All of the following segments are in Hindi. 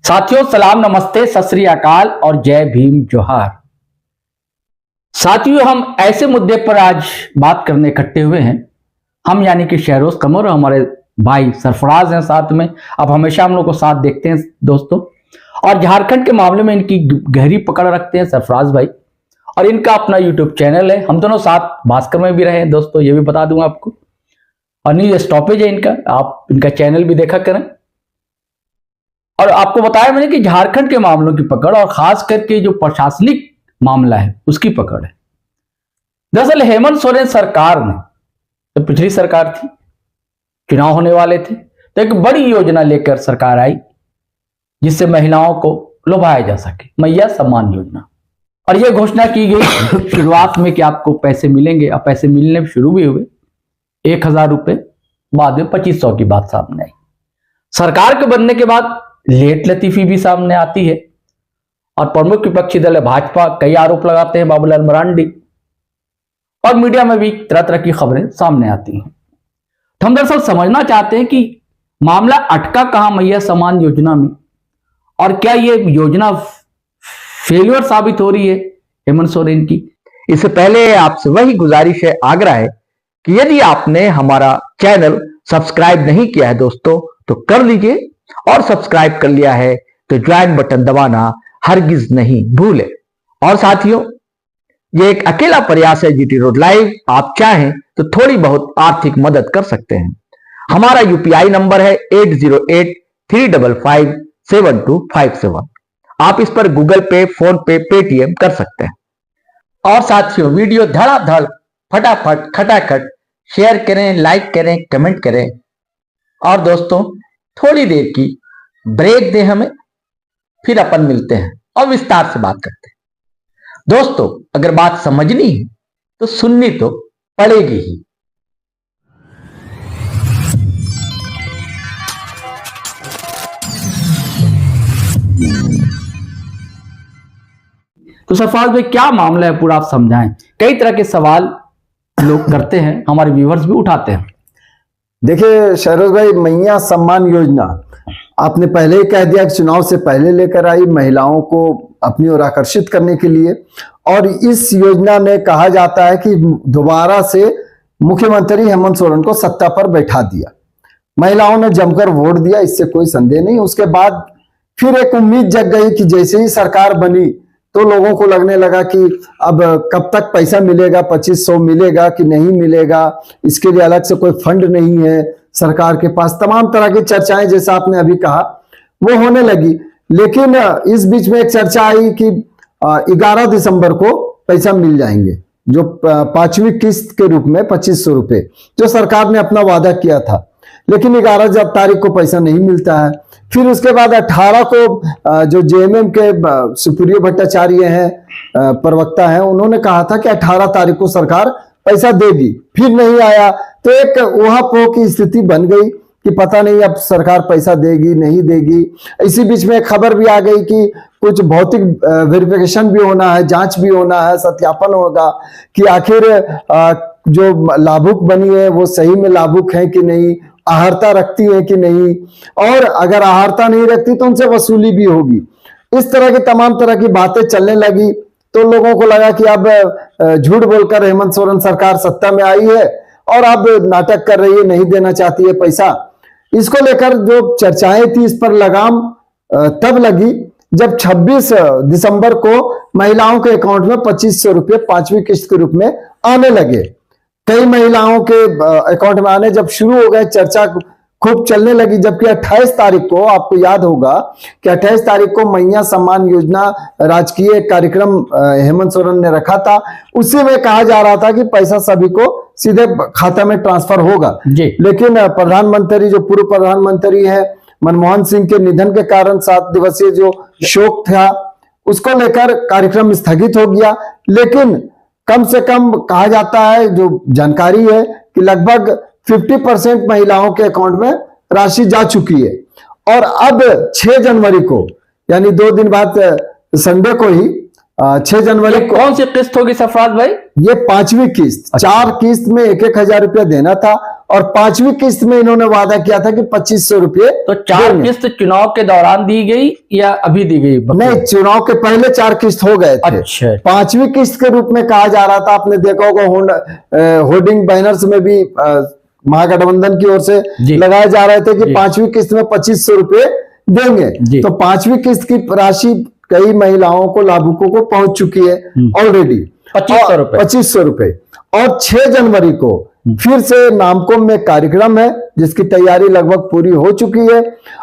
साथियों सलाम, नमस्ते, सत श्री अकाल और जय भीम जोहार। साथियों, हम ऐसे मुद्दे पर आज बात करने इकट्ठे हुए हैं। हम यानी कि शहरोज कमर और हमारे भाई सरफराज हैं साथ में। अब हमेशा हम लोग को साथ देखते हैं दोस्तों, और झारखंड के मामले में इनकी गहरी पकड़ रखते हैं सरफराज भाई, और इनका अपना यूट्यूब चैनल है। हम दोनों साथ भास्कर में भी रहे हैं दोस्तों, ये भी बता दूंगा आपको। और न्यूज स्टॉपेज है इनका, आप इनका चैनल भी देखा करें। और आपको बताया मैंने कि झारखंड के मामलों की पकड़ और खास करके जो प्रशासनिक मामला है उसकी पकड़ है। दरअसल हेमंत सोरेन सरकार ने, तो पिछली सरकार थी, चुनाव होने वाले थे, तो एक बड़ी योजना लेकर सरकार आई जिससे महिलाओं को लुभाया जा सके, मैया सम्मान योजना। और यह घोषणा की गई शुरुआत में कि आपको पैसे मिलेंगे। अब पैसे मिलने शुरू भी हुए, 1000 रुपए, बाद में 2500 की बात सामने आई। सरकार के बनने के बाद लेट लतीफी भी सामने आती है, और प्रमुख विपक्षी दल है भाजपा कई आरोप लगाते हैं, बाबूलाल मरांडी, और मीडिया में भी तरह तरह की खबरें सामने आती हैं। तो हम दरअसल समझना चाहते हैं कि मामला अटका कहां मैया सम्मान योजना में, और क्या यह योजना फेलियर साबित हो रही है हेमंत सोरेन की। इससे पहले आपसे वही गुजारिश है, आग्रह है कि यदि आपने हमारा चैनल सब्सक्राइब नहीं किया है दोस्तों तो कर लीजिए, और सब्सक्राइब कर लिया है तो ज्वाइन बटन दबाना हरगिज नहीं भूले। और साथियों, ये एक अकेला प्रयास है जीटी रोड लाइव। आप चाहें तो थोड़ी बहुत आर्थिक मदद कर सकते हैं। हमारा यूपीआई नंबर है 8083557257। आप इस पर गूगल पे, फोन पे, पेटीएम कर सकते हैं। और साथियों, वीडियो धड़ाधड़ फटाफट खटाखट शेयर करें, लाइक करें, कमेंट करें। और दोस्तों, थोड़ी देर की ब्रेक दें हमें, फिर अपन मिलते हैं और विस्तार से बात करते हैं। दोस्तों, अगर बात समझनी है तो सुननी तो पड़ेगी ही। तो सरफराज भाई, क्या मामला है पूरा आप समझाएं। कई तरह के सवाल लोग करते हैं, हमारे व्यूअर्स भी उठाते हैं। देखिए शहरोज भाई, मैया सम्मान योजना आपने पहले ही कह दिया कि चुनाव से पहले लेकर आई, महिलाओं को अपनी ओर आकर्षित करने के लिए। और इस योजना ने कहा जाता है कि दोबारा से मुख्यमंत्री हेमंत सोरेन को सत्ता पर बैठा दिया। महिलाओं ने जमकर वोट दिया, इससे कोई संदेह नहीं। उसके बाद फिर एक उम्मीद जग गई कि जैसे ही सरकार बनी तो लोगों को लगने लगा कि अब कब तक पैसा मिलेगा, 2500 मिलेगा कि नहीं मिलेगा, इसके लिए अलग से कोई फंड नहीं है सरकार के पास। तमाम तरह की चर्चाएं, जैसा आपने अभी कहा, वो होने लगी। लेकिन इस बीच में एक चर्चा आई कि 11 दिसंबर को पैसा मिल जाएंगे, जो 5वीं किस्त के रूप में 2500 रुपए, जो सरकार ने अपना वादा किया था। लेकिन 11 तारीख को पैसा नहीं मिलता है। फिर उसके बाद 18 को जो जेएमएम के सुप्रियो भट्टाचार्य हैं, प्रवक्ता हैं, उन्होंने कहा था कि 18 तारीख को सरकार पैसा देगी। फिर नहीं आया, तो एक ऊहापोह की स्थिति बन गई कि पता नहीं अब सरकार पैसा देगी नहीं देगी। इसी बीच में एक खबर भी आ गई कि कुछ भौतिक वेरिफिकेशन भी होना है, जांच भी होना है, सत्यापन होगा कि आखिर जो लाभुक बनी है वो सही में लाभुक है कि नहीं, आहारता रखती है कि नहीं, और अगर आहारता नहीं रखती तो उनसे वसूली भी होगी। इस तरह की तमाम तरह की बातें चलने लगी। तो लोगों को लगा कि अब झूठ बोलकर हेमंत सोरेन सरकार सत्ता में आई है और अब नाटक कर रही है, नहीं देना चाहती है पैसा। इसको लेकर जो चर्चाएं थी, इस पर लगाम तब लगी जब 26 दिसंबर को महिलाओं के अकाउंट में 2500 रुपये 5वीं किस्त के रूप में आने लगे। कई महिलाओं के अकाउंट में आने जब शुरू हो गए, चर्चा खूब चलने लगी। जबकि 28 तारीख को, आपको याद होगा कि 28 तारीख को मैया सम्मान योजना राजकीय कार्यक्रम हेमंत सोरेन ने रखा था। उसी में कहा जा रहा था कि पैसा सभी को सीधे खाता में ट्रांसफर होगा। लेकिन प्रधानमंत्री, जो पूर्व प्रधानमंत्री है मनमोहन सिंह के निधन के कारण 7 दिवसीय जो शोक था, उसको लेकर कार्यक्रम स्थगित हो गया। लेकिन कम से कम कहा जाता है, जो जानकारी है, कि लगभग 50% महिलाओं के अकाउंट में राशि जा चुकी है। और अब 6 जनवरी को, यानी 2 दिन बाद संडे को ही 6 जनवरी को, कौन सी किस्त होगी सरफराज भाई? ये 5वीं किस्त। 4 किस्त में 1-1 हजार रुपया देना था, और 5वीं किस्त में इन्होंने वादा किया था कि 2500 रुपये। तो 4 किस्त चुनाव के दौरान दी गई या अभी दी गई? नहीं, चुनाव के पहले 4 किस्त हो गए थे। अच्छा। 5वीं किस्त के रूप में कहा जा रहा था। आपने देखा होगा होर्डिंग बैनर्स में भी महागठबंधन की ओर से लगाए जा रहे थे कि 5वीं किस्त में 2500 रुपये देंगे। तो 5वीं किस्त की राशि कई महिलाओं को, लाभुकों को पहुंच चुकी है ऑलरेडी 2500 रुपये। और 6 जनवरी को फिर से नामकुम में कार्यक्रम है जिसकी तैयारी लगभग पूरी हो चुकी है।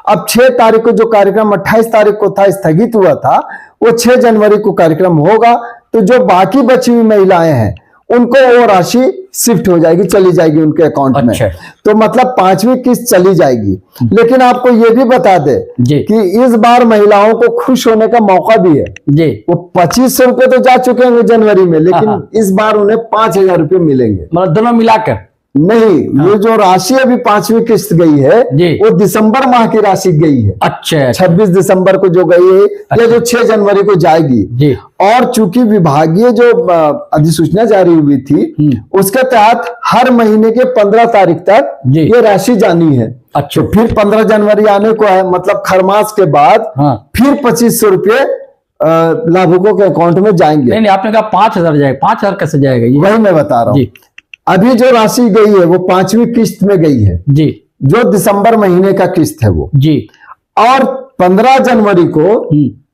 अब 6 तारीख को जो कार्यक्रम 28 तारीख को था, स्थगित हुआ था, वो 6 जनवरी को कार्यक्रम होगा। तो जो बाकी बची हुई महिलाएं हैं उनको वो राशि शिफ्ट हो जाएगी, चली जाएगी उनके अकाउंट में। तो मतलब 5वीं किस्त चली जाएगी। लेकिन आपको ये भी बता दे कि इस बार महिलाओं को खुश होने का मौका भी है जी। वो 2500 रुपये तो जा चुके हैं जनवरी में, लेकिन इस बार उन्हें 5000 रुपये मिलेंगे, मतलब दोनों मिलाकर। नहीं, ये जो राशि अभी 5वीं किस्त गई है वो दिसंबर माह की राशि गई है। अच्छा। 26 दिसंबर को जो गई है या जो 6 जनवरी को जाएगी जी। और चूंकि विभागीय जो अधिसूचना जारी हुई थी उसके तहत हर महीने के 15 तारीख तक ये राशि जानी है। अच्छा। तो फिर 15 जनवरी आने को है, मतलब खरमास के बाद फिर 2500 रुपये लाभुकों के अकाउंट में जाएंगे। नहीं, आपने कहा 5000 जाएगा, 5000 कैसे जाएगा? वही मैं बता रहा हूँ। अभी जो राशि गई है वो 5वीं किस्त में गई है जी, जो दिसंबर महीने का किस्त है वो जी। और 15 जनवरी को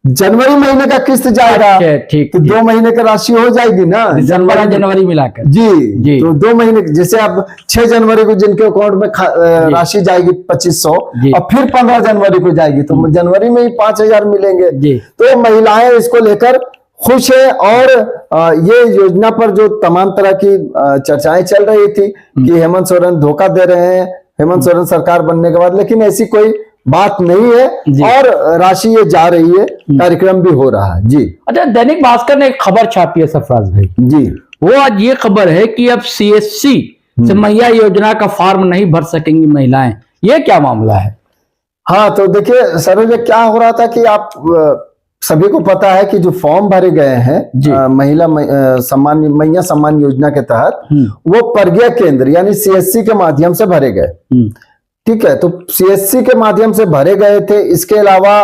जनवरी महीने का किस्त जाएगा। ठीक, तो 2 महीने की राशि हो जाएगी ना, जनवरी मिलाकर जी। तो 2 महीने, जैसे अब 6 जनवरी को जिनके अकाउंट में राशि जाएगी 2500 और फिर 15 जनवरी को जाएगी, तो जनवरी में ही 5000 मिलेंगे जी। तो महिलाएं इसको लेकर खुश है। और ये योजना पर जो तमाम तरह की चर्चाएं चल रही थी कि हेमंत सोरेन धोखा दे रहे हैं हेमंत सोरेन सरकार बनने के बाद, लेकिन ऐसी कोई बात नहीं है और राशि ये जा रही है, कार्यक्रम भी हो रहा है जी। अच्छा, दैनिक भास्कर ने एक खबर छापी है सरफराज भाई जी, वो आज ये खबर है कि अब CSC से मैया योजना का फॉर्म नहीं भर सकेंगी महिलाएं। ये क्या मामला है? हाँ, तो देखिए सरोज, क्या हो रहा था कि आप सभी को पता है कि जो फॉर्म भरे गए हैं महिला मैया सम्मान योजना के तहत, वो प्रज्ञा केंद्र यानी CSC के माध्यम से भरे गए। ठीक है, तो CSC के माध्यम से भरे गए थे। इसके अलावा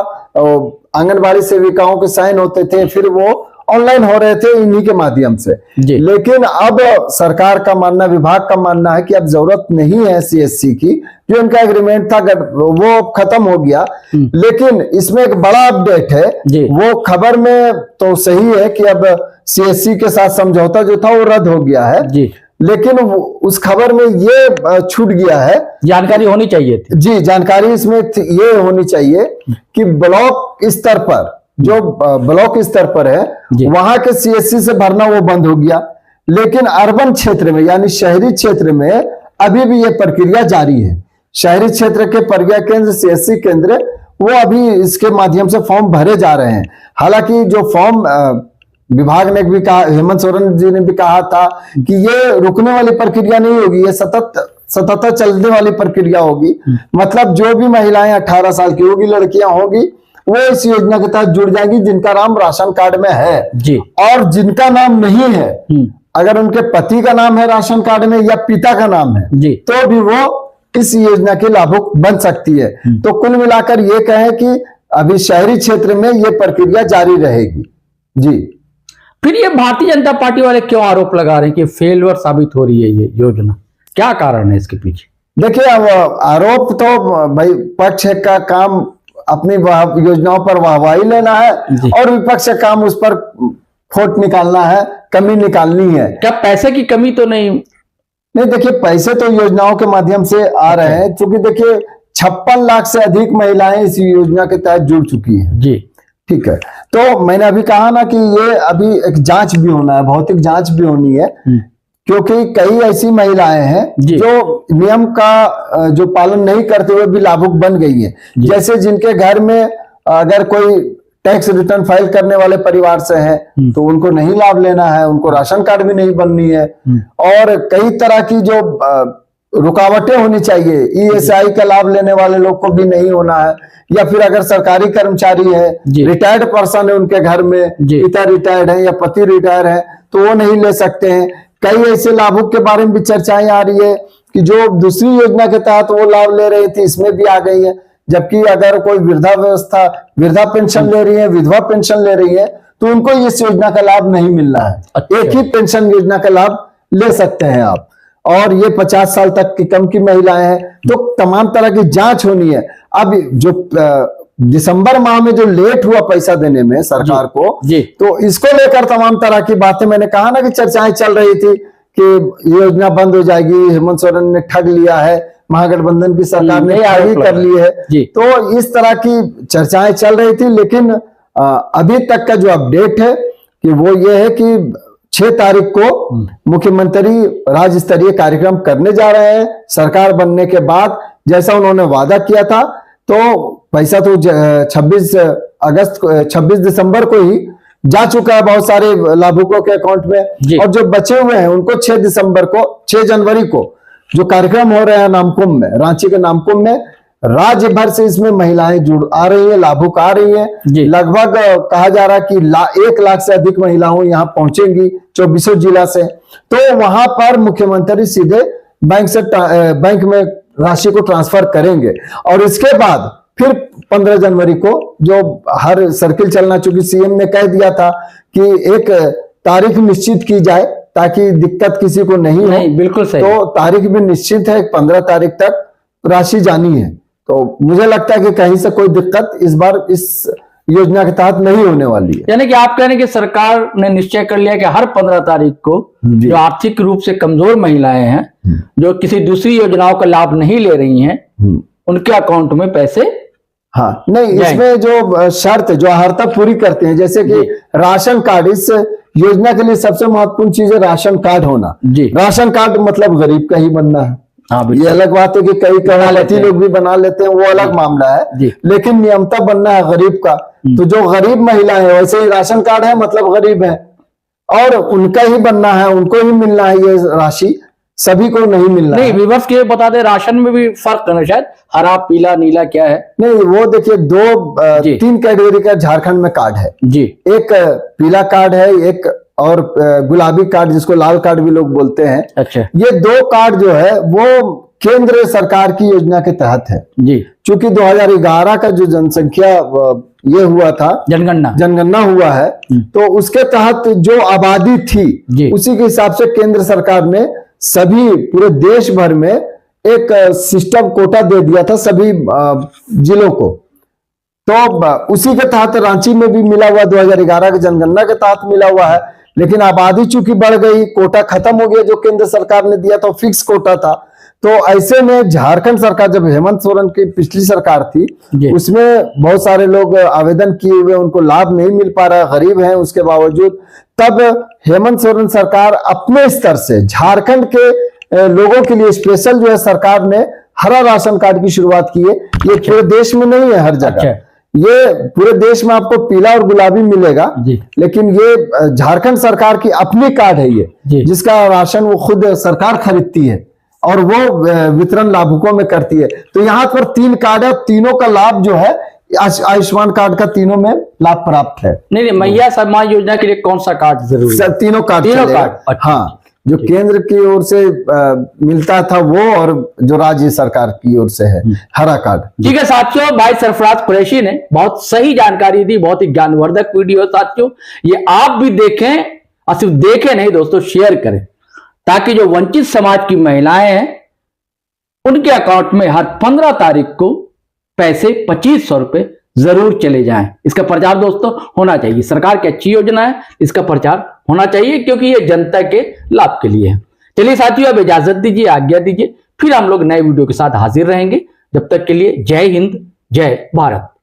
आंगनबाड़ी सेविकाओं के साइन होते थे, फिर वो ऑनलाइन हो रहे थे इन्हीं के माध्यम से। लेकिन अब सरकार का मानना, विभाग का मानना है कि अब जरूरत नहीं है CSC की, जो इनका एग्रीमेंट था वो खत्म हो गया। लेकिन इसमें एक बड़ा अपडेट है, वो खबर में तो सही है कि अब CSC के साथ समझौता जो था वो रद्द हो गया है जी। लेकिन उस खबर में ये छूट गया है, जानकारी होनी चाहिए थी जी, जानकारी इसमें ये होनी चाहिए कि ब्लॉक स्तर पर, जो ब्लॉक स्तर पर है वहां के CSC से भरना वो बंद हो गया। लेकिन अर्बन क्षेत्र में यानी शहरी क्षेत्र में अभी भी ये प्रक्रिया जारी है। शहरी क्षेत्र के प्रज्ञा केंद्र, CSC केंद्र, वो अभी इसके माध्यम से फॉर्म भरे जा रहे हैं। हालांकि जो फॉर्म विभाग ने भी कहा, हेमंत सोरेन जी ने भी कहा था कि ये रुकने वाली प्रक्रिया नहीं होगी, ये सतत चलने वाली प्रक्रिया होगी। मतलब जो भी महिलाएं 18 साल की होगी, लड़कियां होगी, वो इस योजना के तहत जुड़ जाएंगी जिनका नाम राशन कार्ड में है जी। और जिनका नाम नहीं है, अगर उनके पति का नाम है राशन कार्ड में या पिता का नाम है जी, तो भी वो इस योजना की लाभुक बन सकती है। तो कुल मिलाकर ये कहें कि अभी शहरी क्षेत्र में ये प्रक्रिया जारी रहेगी जी। फिर ये भारतीय जनता पार्टी वाले क्यों आरोप लगा रहे हैं कि फेलवर साबित हो रही है ये योजना? क्या कारण है इसके पीछे? देखिए, अब आरोप तो भाई पक्ष का काम अपनी योजनाओं पर वाहवाही लेना है और विपक्ष का काम उस पर खोट निकालना है, कमी निकालनी है। क्या पैसे की कमी तो नहीं? देखिए, पैसे तो योजनाओं के माध्यम से आ रहे हैं, क्योंकि देखिए 56 लाख से अधिक महिलाएं इस योजना के तहत जुड़ चुकी हैं जी। ठीक है, तो मैंने अभी कहा ना कि ये अभी एक जांच भी होना है, भौतिक जांच भी होनी है, क्योंकि कई ऐसी महिलाएं हैं जो नियम का जो पालन नहीं करते हुए भी लाभुक बन गई है। जैसे जिनके घर में अगर कोई टैक्स रिटर्न फाइल करने वाले परिवार से है तो उनको नहीं लाभ लेना है, उनको राशन कार्ड भी नहीं बननी है, और कई तरह की जो रुकावटें होनी चाहिए, ESI का लाभ लेने वाले लोग को भी नहीं होना है, या फिर अगर सरकारी कर्मचारी है, रिटायर्ड पर्सन है उनके घर में, पिता रिटायर्ड है या पति रिटायर है, तो वो नहीं ले सकते हैं। कई ऐसे लाभुक के बारे में भी चर्चाएं आ रही है कि जो दूसरी योजना के तहत वो लाभ ले रही थी इसमें भी आ गई है। जबकि अगर कोई वृद्धा पेंशन ले रही है, विधवा पेंशन ले रही है, तो उनको इस योजना का लाभ नहीं मिल रहा है। अच्छा। एक ही पेंशन योजना का लाभ ले सकते हैं आप। और ये 50 साल तक की कम की महिलाएं हैं, तो तमाम तरह की जांच होनी है। अब जो दिसंबर माह में जो लेट हुआ पैसा देने में सरकार को, तो इसको लेकर तमाम तरह की बातें, मैंने कहा ना कि चर्चाएं चल रही थी कि योजना बंद हो जाएगी, हेमंत सोरेन ने ठग लिया है, महागठबंधन की सरकार ने ठगी कर ली है। तो इस तरह की चर्चाएं चल रही थी। लेकिन अभी तक का जो अपडेट है कि वो ये है कि 6 तारीख को मुख्यमंत्री राज्य स्तरीय कार्यक्रम करने जा रहे हैं सरकार बनने के बाद। जैसा उन्होंने वादा किया था, तो पैसा तो 26 दिसंबर को ही जा चुका है बहुत सारे लाभुकों के अकाउंट में, और जो बचे हुए हैं उनको 6 जनवरी को जो कार्यक्रम हो रहे हैं नामकुम में, रांची के नामकुम में, राज्य भर से इसमें महिलाएं जुड़ आ रही है, लाभुक आ रही है। लगभग कहा जा रहा है कि 1 लाख से अधिक महिलाएं यहाँ पहुंचेंगी 24 जिला से। तो वहां पर मुख्यमंत्री सीधे बैंक में राशि को ट्रांसफर करेंगे, और इसके बाद फिर 15 जनवरी को जो हर सर्किल चलना, चूंकि सीएम ने कह दिया था कि एक तारीख निश्चित की जाए ताकि दिक्कत किसी को नहीं हो। बिल्कुल सही। तो तारीख भी निश्चित है, 15 तारीख तक राशि जानी है। तो मुझे लगता है कि कहीं से कोई दिक्कत इस बार इस योजना के तहत नहीं होने वाली है। यानी कि आप कह रहे हैं कि सरकार ने निश्चय कर लिया कि हर 15 तारीख को जो आर्थिक रूप से कमजोर महिलाएं हैं, जो किसी दूसरी योजनाओं का लाभ नहीं ले रही हैं, उनके अकाउंट में पैसे, हाँ नहीं, इसमें जो शर्त जो अर्हता पूरी करते हैं, जैसे कि राशन कार्ड, इस योजना के लिए सबसे महत्वपूर्ण चीज है राशन कार्ड होना। राशन कार्ड मतलब गरीब का ही बनना है। ये अलग बात है कि कई करोड़पति लोग भी बना लेते हैं, वो अलग मामला है, लेकिन नियमता बनना है गरीब का। तो जो गरीब महिला है, वैसे ही राशन कार्ड है मतलब गरीब है, और उनका ही बनना है, उनको ही मिलना है ये राशि, सभी को नहीं मिलना। नहीं, विवश के बता दे, राशन में भी फर्क है शायद, हरा पीला नीला क्या है? नहीं, वो देखिए 3 कैटेगरी का झारखंड में कार्ड है जी। एक पीला कार्ड है, एक और गुलाबी कार्ड जिसको लाल कार्ड भी लोग बोलते हैं। अच्छा। ये 2 कार्ड जो है वो केंद्र सरकार की योजना के तहत है जी। चूंकि 2011 का जो जनसंख्या ये हुआ था, जनगणना हुआ है, तो उसके तहत जो आबादी थी उसी के हिसाब से केंद्र सरकार ने सभी पूरे देश भर में एक सिस्टम कोटा दे दिया था सभी जिलों को। तो उसी के तहत रांची में भी मिला हुआ, 2011 की जनगणना के तहत मिला हुआ है। लेकिन आबादी चूंकि बढ़ गई, कोटा खत्म हो गया जो केंद्र सरकार ने दिया था, फिक्स कोटा था। तो ऐसे में झारखंड सरकार, जब हेमंत सोरेन की पिछली सरकार थी, उसमें बहुत सारे लोग आवेदन किए हुए, उनको लाभ नहीं मिल पा रहा, गरीब हैं उसके बावजूद। तब हेमंत सोरेन सरकार अपने स्तर से झारखंड के लोगों के लिए स्पेशल जो है सरकार ने हरा राशन कार्ड की शुरुआत की है। ये पूरे देश में नहीं है हर जगह, ये पूरे देश में आपको पीला और गुलाबी मिलेगा, लेकिन ये झारखंड सरकार की अपनी कार्ड है ये, जिसका राशन वो खुद सरकार खरीदती है और वो वितरण लाभुकों में करती है। तो यहाँ पर 3 कार्ड है, तीनों का लाभ जो है आयुष्मान कार्ड का तीनों में लाभ प्राप्त है। नहीं, मैया सम्मान योजना के लिए कौन सा कार्ड जरूरी है? तीनों कार्ड। हाँ, जो केंद्र की ओर से मिलता था वो, और जो राज्य सरकार की ओर से है हरा कार्ड। ठीक है साथियों, भाई सरफराज कुरैशी ने बहुत सही जानकारी दी, बहुत ही ज्ञानवर्धक वीडियो साथियों, ये आप भी देखें, और सिर्फ देखें नहीं दोस्तों, शेयर करें, ताकि जो वंचित समाज की महिलाएं हैं उनके अकाउंट में हर 15 तारीख को पैसे 2500 रुपए जरूर चले जाएं। इसका प्रचार दोस्तों होना चाहिए। सरकार की अच्छी योजना है, इसका प्रचार होना चाहिए, क्योंकि ये जनता के लाभ के लिए है। चलिए साथियों, अब इजाजत दीजिए, आज्ञा दीजिए, फिर हम लोग नए वीडियो के साथ हाजिर रहेंगे। जब तक के लिए जय हिंद, जय भारत।